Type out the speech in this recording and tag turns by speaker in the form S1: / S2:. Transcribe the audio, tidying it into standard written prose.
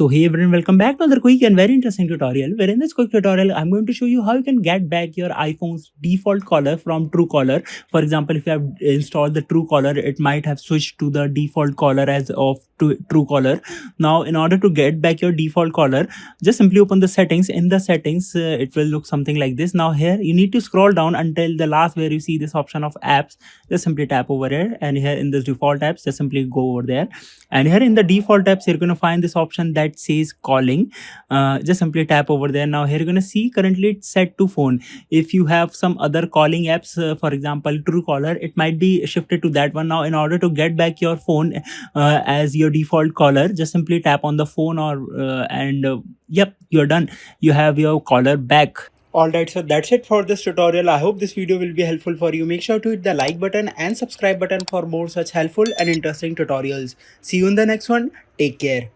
S1: So hey everyone, welcome back to another quick and very interesting tutorial. Where in this quick tutorial, I'm going to show you how you can get back your iPhone's default caller from Truecaller. For example, if you have installed the Truecaller, it might have switched to the default caller as of Truecaller. Now, in order to get back your default caller, just simply open the settings. In the settings, it will look something like this. Now here, you need to scroll down until the last where you see this option of apps. Just simply tap over here, and here in this default apps, just simply go over there. And here in the default apps, you're going to find this option that says calling. Just simply tap over there. Now here you're going to see currently it's set to phone. If you have some other calling apps, for example Truecaller, it might be shifted to that one. Now in order to get back your phone as your default caller, just simply tap on the phone yep, you're done. You have your caller back. Alright, so that's it for this tutorial. I hope this video will be helpful for you. Make sure to hit the like button and subscribe button for more such helpful and interesting tutorials. See you in the next one. Take care.